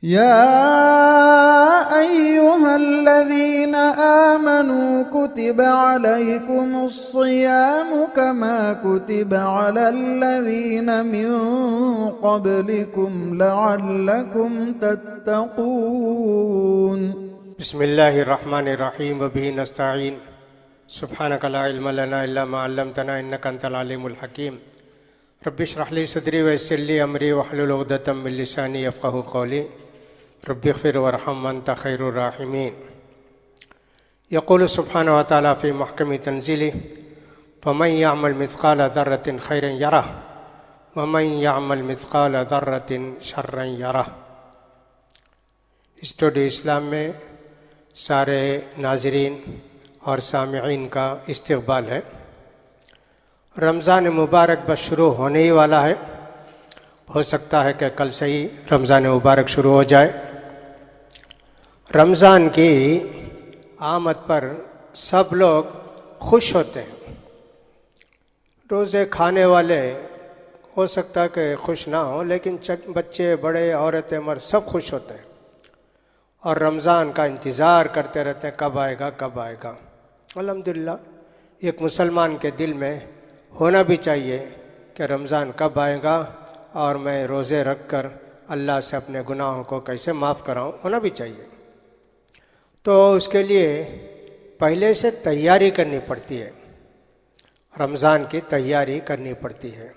يا أيها الذين آمنوا كتب عليكم الصيام كما كتب على الذين من قبلكم لعلكم تتقون بسم اللہ الرحمن الرحیم وبہ نستعین سبحانک لا علم لنا الا ما علمتنا انک انت العلیم الحکیم رب اشرح لی صدری ویسر لی امری واحلل عقدۃ من لسانی یفقہوا قولی رب اغفر وارحم وانت خیر الراحمین یقول سبحانہ وتعالی فی محکم تنزیلہ فمن یعمل مثقال ذرۃ خیرا یرہ ومن یعمل مثقال ذرۃ شرا یرہ۔ اسٹوڈیو اسلام میں سارے ناظرین اور سامعین کا استقبال ہے۔ رمضان مبارک بس شروع ہونے ہی والا ہے، ہو سکتا ہے کہ کل سے ہی رمضان مبارک شروع ہو جائے۔ رمضان کی آمد پر سب لوگ خوش ہوتے ہیں۔ روزے کھانے والے ہو سکتا ہے کہ خوش نہ ہوں، لیکن بچے بڑے عورتیں مرد سب خوش ہوتے ہیں اور رمضان کا انتظار کرتے رہتے ہیں کب آئے گا کب آئے گا۔ الحمدللہ ایک مسلمان کے دل میں ہونا بھی چاہیے کہ رمضان کب آئے گا اور میں روزے رکھ کر اللہ سے اپنے گناہوں کو کیسے معاف کراؤں، ہونا بھی چاہیے۔ تو اس کے لیے پہلے سے تیاری کرنی پڑتی ہے، رمضان کی تیاری کرنی پڑتی ہے۔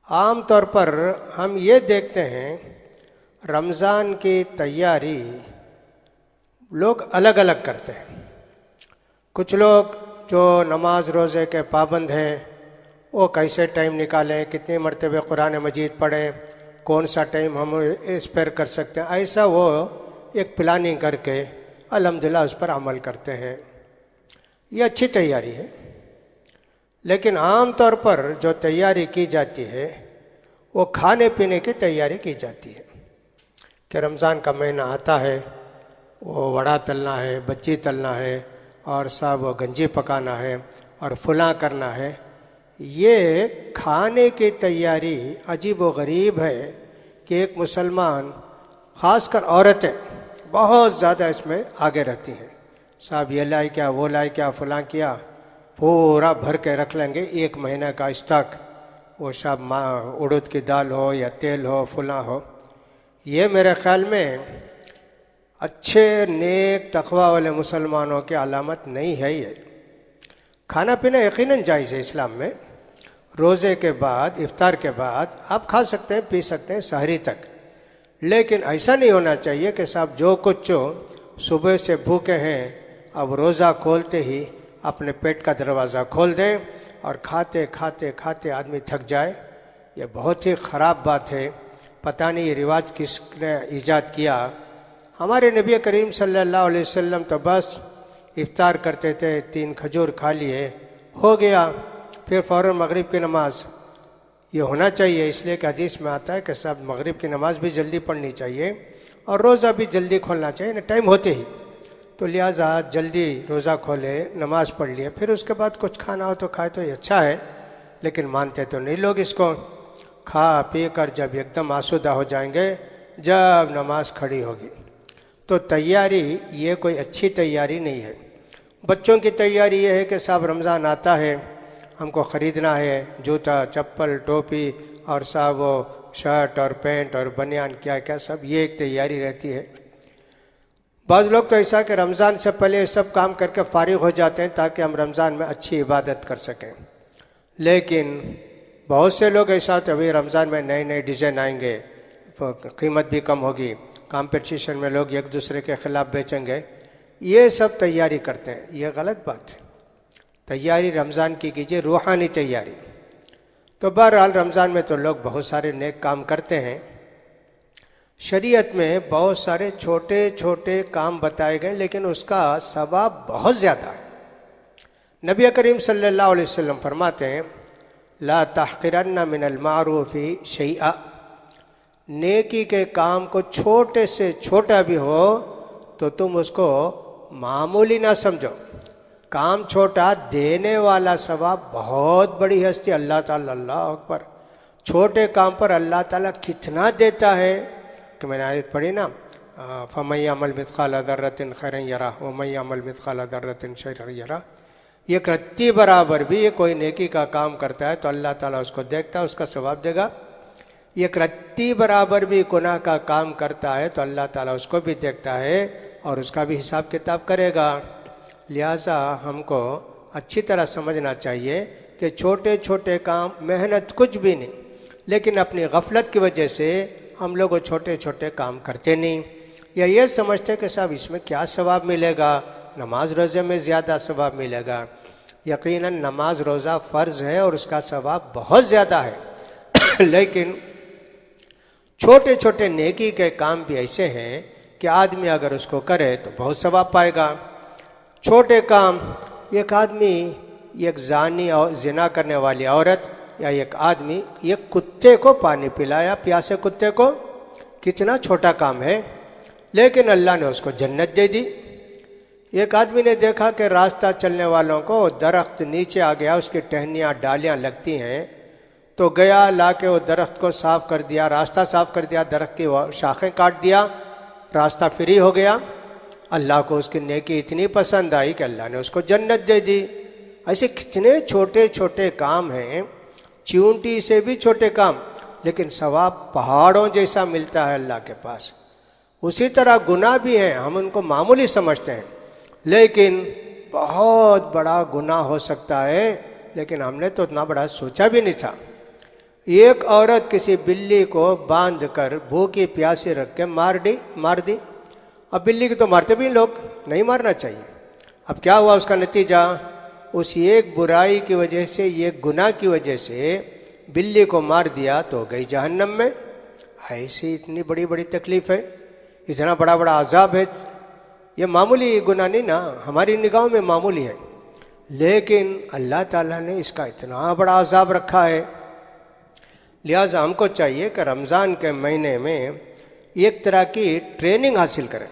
عام طور پر ہم یہ دیکھتے ہیں رمضان کی تیاری لوگ الگ الگ کرتے ہیں۔ کچھ لوگ جو نماز روزے کے پابند ہیں وہ کیسے ٹائم نکالیں، کتنی مرتبہ قرآن مجید پڑھیں، کون سا ٹائم ہم اسپیئر کر سکتے ہیں، ایسا وہ ایک پلاننگ کر کے الحمدللہ اس پر عمل کرتے ہیں۔ یہ اچھی تیاری ہے، لیکن عام طور پر جو تیاری کی جاتی ہے وہ کھانے پینے کی تیاری کی جاتی ہے کہ رمضان کا مہینہ آتا ہے، وہ وڑا تلنا ہے، بجی تلنا ہے، اور صاحب وہ گنجی پکانا ہے اور فلاں کرنا ہے۔ یہ کھانے کی تیاری عجیب و غریب ہے کہ ایک مسلمان، خاص کر عورتیں بہت زیادہ اس میں آگے رہتی ہیں۔ صاحب یہ لائے کیا، وہ لائے کیا، فلاں کیا، پورا بھر کے رکھ لیں گے ایک مہینہ کا اسٹاک، وہ صاحب اڑد کی دال ہو یا تیل ہو فلاں ہو۔ یہ میرے خیال میں اچھے نیک تقوی والے مسلمانوں کی علامت نہیں ہے۔ یہ کھانا پینا یقیناً جائز ہے اسلام میں، روزے کے بعد، افطار کے بعد آپ کھا سکتے ہیں، پی سکتے ہیں سحری تک، لیکن ایسا نہیں ہونا چاہیے کہ صاحب جو کچھ صبح سے بھوکے ہیں اب روزہ کھولتے ہی اپنے پیٹ کا دروازہ کھول دیں اور کھاتے کھاتے کھاتے آدمی تھک جائے۔ یہ بہت ہی خراب بات ہے، پتہ نہیں یہ رواج کس نے ایجاد کیا۔ ہمارے نبی کریم صلی اللہ علیہ وسلم تو بس افطار کرتے تھے، 3 کھجور کھا لیے، ہو گیا، پھر فوراً مغرب کی نماز۔ یہ ہونا چاہیے، اس لیے کہ حدیث میں آتا ہے کہ سب مغرب کی نماز بھی جلدی پڑھنی چاہیے اور روزہ بھی جلدی کھولنا چاہیے، ٹائم ہوتے ہی۔ تو لہٰذا جلدی روزہ کھولے، نماز پڑھ لیے، پھر اس کے بعد کچھ کھانا ہو تو کھائے تو یہ اچھا ہے، لیکن مانتے تو نہیں لوگ اس کو۔ کھا پی کر جب ایک دم آسودہ ہو جائیں گے جب نماز کھڑی ہوگی، تو تیاری یہ کوئی اچھی تیاری نہیں ہے۔ بچوں کی تیاری یہ ہے کہ صاحب رمضان آتا ہے، ہم کو خریدنا ہے جوتا، چپل، ٹوپی اور صاحب وہ شرٹ اور پینٹ اور بنیان کیا کیا سب، یہ ایک تیاری رہتی ہے۔ بعض لوگ تو ایسا کہ رمضان سے پہلے یہ سب کام کر کے فارغ ہو جاتے ہیں تاکہ ہم رمضان میں اچھی عبادت کر سکیں، لیکن بہت سے لوگ ایسا ہوتے ہیں ابھی رمضان میں نئے نئے ڈیزائن آئیں گے، قیمت بھی کم ہوگی، کمپٹیشن میں لوگ ایک دوسرے کے خلاف بیچیں گے، یہ سب تیاری کرتے ہیں۔ یہ غلط بات ہے، تیاری رمضان کی کیجیے، روحانی تیاری۔ تو بہرحال رمضان میں تو لوگ بہت سارے نیک کام کرتے ہیں۔ شریعت میں بہت سارے چھوٹے چھوٹے کام بتائے گئے، لیکن اس کا ثواب بہت زیادہ ہے۔ نبی کریم صلی اللہ علیہ وسلم فرماتے ہیں لا تحقرن من المعروف شیئا، نیکی کے کام کو چھوٹے سے چھوٹا بھی ہو تو تم اس کو معمولی نہ سمجھو۔ کام چھوٹا، دینے والا ثواب بہت بڑی ہستی اللہ تعالیٰ، اللہ اکبر، چھوٹے کام پر اللہ تعالیٰ کتنا دیتا ہے۔ کہ میں نے آیت پڑھی نا، فَمَن يَعْمَلْ مِثْقَالَ ذَرَّةٍ خَيْرًا يَرَهُ وَمَن يَعْمَلْ مِثْقَالَ ذَرَّةٍ شَرًّا يَرَهُ. ایک رتی برابر بھی کوئی نیکی کا کام کرتا ہے تو اللہ تعالیٰ اس کو دیکھتا ہے، اس کا ثواب دے گا. ایک رتی برابر بھی گناہ کا کام کرتا ہے تو اللہ تعالیٰ اس کو بھی دیکھتا ہے اور اس کا بھی حساب کتاب کرے گا. لہٰذا ہم کو اچھی طرح سمجھنا چاہیے کہ چھوٹے چھوٹے کام، محنت کچھ بھی نہیں، لیکن اپنی غفلت کی وجہ سے ہم لوگ وہ چھوٹے چھوٹے کام کرتے نہیں، یا یہ سمجھتے کہ صاحب اس میں کیا ثواب ملے گا، نماز روزے میں زیادہ ثواب ملے گا. یقیناً نماز روزہ فرض ہے اور اس کا ثواب بہت زیادہ ہے، لیکن چھوٹے چھوٹے نیکی کے کام بھی ایسے ہیں کہ آدمی اگر اس کو کرے تو بہت ثواب پائے گا. چھوٹے کام، ایک آدمی، ایک زانی اور زنا کرنے والی عورت، یا ایک آدمی ایک کتے کو پانی پلایا، پیاسے کتے کو، کتنا چھوٹا کام ہے، لیکن اللہ نے اس کو جنت دے دی. ایک آدمی نے دیکھا کہ راستہ چلنے والوں کو درخت نیچے آ گیا، اس کی ٹہنیاں ڈالیاں لگتی ہیں، تو گیا لا کے وہ درخت کو صاف کر دیا، راستہ صاف کر دیا، درخت کی شاخیں کاٹ دیا، راستہ فری ہو گیا. اللہ کو اس کی نیکی اتنی پسند آئی کہ اللہ نے اس کو جنت دے دی. ایسے کتنے چھوٹے چھوٹے کام ہیں، چیونٹی سے بھی چھوٹے کام، لیکن ثواب پہاڑوں جیسا ملتا ہے اللہ کے پاس. اسی طرح گناہ بھی ہیں، ہم ان کو معمولی سمجھتے ہیں، لیکن بہت بڑا گناہ ہو سکتا ہے، لیکن ہم نے تو اتنا بڑا سوچا بھی نہیں تھا. ایک عورت کسی بلی کو باندھ کر بھوکی پیاسی رکھ کے مار دی. اب بلی کی تو مارتے بھی لوگ، نہیں مارنا چاہیے. اب کیا ہوا اس کا نتیجہ؟ اس ایک برائی کی وجہ سے، ایک گناہ کی وجہ سے بلی کو مار دیا تو گئی جہنم میں. ایسی اتنی بڑی بڑی تکلیف ہے، اتنا بڑا بڑا عذاب ہے. یہ معمولی گناہ نہیں نا، ہماری نگاہوں میں معمولی ہے، لیکن اللہ تعالیٰ نے اس کا اتنا بڑا عذاب رکھا ہے. لہٰذا ہم کو چاہیے کہ رمضان کے مہینے میں ایک طرح کی ٹریننگ حاصل کریں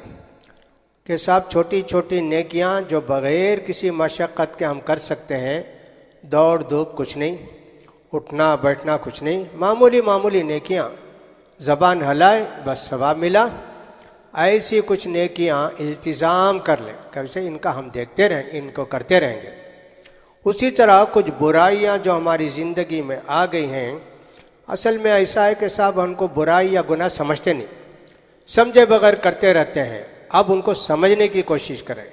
کہ صاحب چھوٹی چھوٹی نیکیاں جو بغیر کسی مشقت کے ہم کر سکتے ہیں، دوڑ دھوپ کچھ نہیں، اٹھنا بیٹھنا کچھ نہیں، معمولی معمولی نیکیاں، زبان ہلائے بس ثواب ملا. ایسی کچھ نیکیاں التزام کر لیں، کیسے ان کا ہم دیکھتے رہیں، ان کو کرتے رہیں گے. اسی طرح کچھ برائیاں جو ہماری زندگی میں آ گئی ہیں، اصل میں ایسا ہے کہ صاحب ہم کو برائی یا گناہ سمجھتے نہیں، سمجھے بغیر کرتے رہتے ہیں. اب ان کو سمجھنے کی کوشش کریں،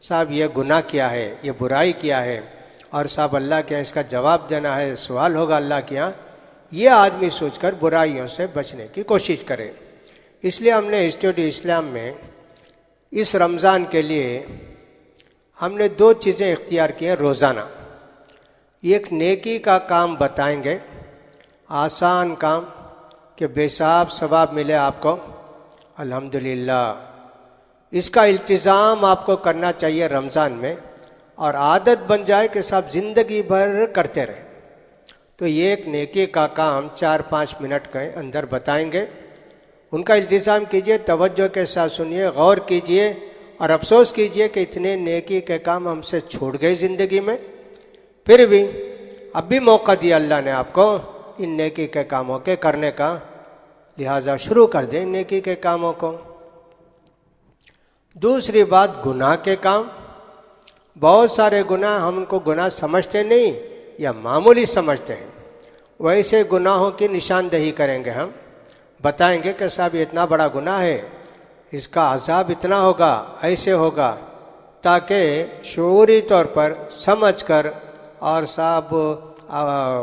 صاحب یہ گناہ کیا ہے، یہ برائی کیا ہے، اور صاحب اللہ کے یہاں اس کا جواب دینا ہے، سوال ہوگا اللہ کے یہاں. یہ آدمی سوچ کر برائیوں سے بچنے کی کوشش کرے. اس لیے ہم نے اسٹڈی اسلام میں اس رمضان کے لیے ہم نے 2 چیزیں اختیار کی ہیں روزانہ. ایک نیکی کا کام بتائیں گے، آسان کام کہ بے حساب ثواب ملے آپ کو، الحمدللہ. اس کا التزام آپ کو کرنا چاہیے رمضان میں، اور عادت بن جائے کہ صاحب زندگی بھر کرتے رہیں. تو یہ ایک نیکی کا کام 4-5 منٹ کے اندر بتائیں گے. ان کا التزام کیجئے، توجہ کے ساتھ سنیے، غور کیجئے، اور افسوس کیجئے کہ اتنے نیکی کے کام ہم سے چھوٹ گئے زندگی میں. پھر بھی اب بھی موقع دیا اللہ نے آپ کو ان نیکی کے کاموں کے کرنے کا، لہٰذا شروع کر دیں نیکی کے کاموں کو. دوسری بات، گناہ کے کام. بہت سارے گناہ ہم ان کو گناہ سمجھتے نہیں یا معمولی سمجھتے ہیں. ویسے گناہوں کی نشاندہی کریں گے، ہم بتائیں گے کہ صاحب یہ اتنا بڑا گناہ ہے، اس کا عذاب اتنا ہوگا، ایسے ہوگا، تاکہ شعوری طور پر سمجھ کر اور صاحب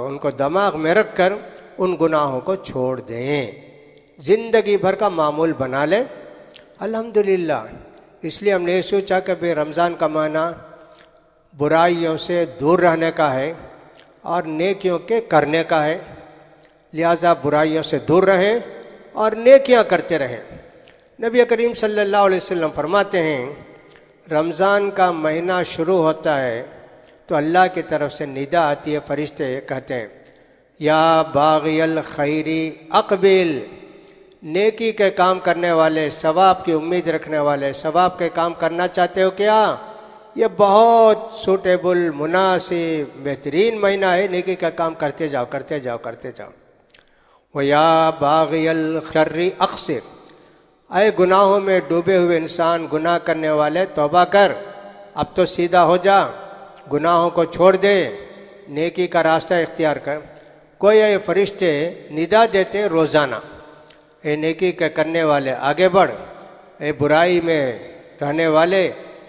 ان کو دماغ میں رکھ کر ان گناہوں کو چھوڑ دیں، زندگی بھر کا معمول بنا لیں. الحمدللہ. اس لیے ہم نے یہ سوچا کہ بھئی رمضان کا معنی برائیوں سے دور رہنے کا ہے اور نیکیوں کے کرنے کا ہے. لہٰذا برائیوں سے دور رہیں اور نیکیاں کرتے رہیں. نبی کریم صلی اللہ علیہ وسلم فرماتے ہیں رمضان کا مہینہ شروع ہوتا ہے تو اللہ کی طرف سے ندا آتی ہے، فرشتے کہتے ہیں یا باغی الخیری اقبل، نیکی کے کام کرنے والے، ثواب کی امید رکھنے والے، ثواب کے کام کرنا چاہتے ہو کیا؟ یہ بہت سوٹیبل، مناسب، بہترین مہینہ ہے، نیکی کا کام کرتے جاؤ کرتے جاؤ کرتے جاؤ. وَيَا بَاغِيَ الشَّرِّ أَقْصِرْ، اے گناہوں میں ڈوبے ہوئے انسان، گناہ کرنے والے توبہ کر، اب تو سیدھا ہو جا، گناہوں کو چھوڑ دے، نیکی کا راستہ اختیار کر۔ کوئی یہ فرشتے ندا دیتے روزانہ، اے نیکی کے کرنے والے آگے بڑھ، اے برائی میں رہنے والے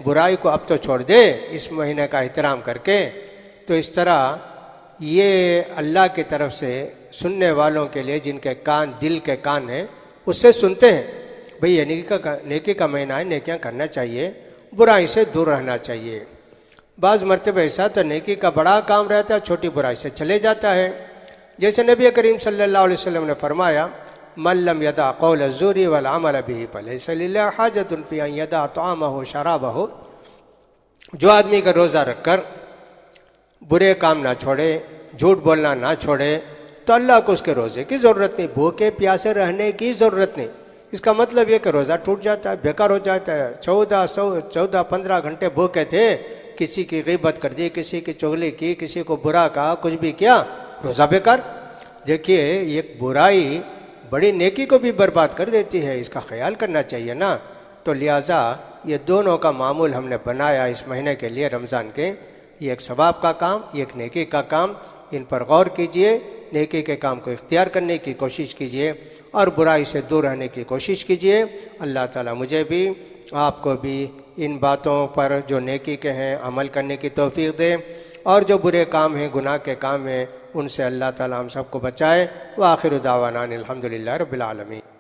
برائی کو اب تو چھوڑ دے اس مہینے کا احترام کر کے۔ تو اس طرح یہ اللہ کی طرف سے سننے والوں کے لیے جن کے کان دل کے کان ہیں اس سے سنتے ہیں، بھئی یہ نیکی کا مہینہ ہے، نیکیاں کرنا چاہیے، برائی سے دور رہنا چاہیے۔ بعض مرتبہ ایسا تو نیکی کا بڑا کام رہتا ہے، چھوٹی برائی سے چلے جاتا ہے، جیسے نبی کریم صلی اللہ علیہ وسلم نے فرمایا من لم يدع قول الزور والعمل به فليس لله حاجة في ان يدع طعامه وشرابه، جو آدمی کا روزہ رکھ کر برے کام نہ چھوڑے، جھوٹ بولنا نہ چھوڑے، تو اللہ کو اس کے روزے کی ضرورت نہیں، بھوکے پیاسے رہنے کی ضرورت نہیں۔ اس کا مطلب یہ کہ روزہ ٹوٹ جاتا ہے، بیکار ہو جاتا ہے۔ 14-15 گھنٹے بھوکے تھے، کسی کی غیبت کر دی، کسی کی چغلی کی، کسی کو برا کہا، کچھ بھی کیا، روزہ بیکار۔ دیکھیے یہ برائی بڑی نیکی کو بھی برباد کر دیتی ہے، اس کا خیال کرنا چاہیے نا۔ تو لہٰذا یہ دونوں کا معمول ہم نے بنایا اس مہینے کے لیے، رمضان کے، یہ ایک ثواب کا کام، یہ ایک نیکی کا کام، ان پر غور کیجئے، نیکی کے کام کو اختیار کرنے کی کوشش کیجئے اور برائی سے دور رہنے کی کوشش کیجئے۔ اللہ تعالیٰ مجھے بھی آپ کو بھی ان باتوں پر جو نیکی کے ہیں عمل کرنے کی توفیق دے، اور جو برے کام ہیں، گناہ کے کام ہیں، ان سے اللہ تعالیٰ ہم سب کو بچائے۔ وآخر دعوانا الحمدللہ رب العالمین۔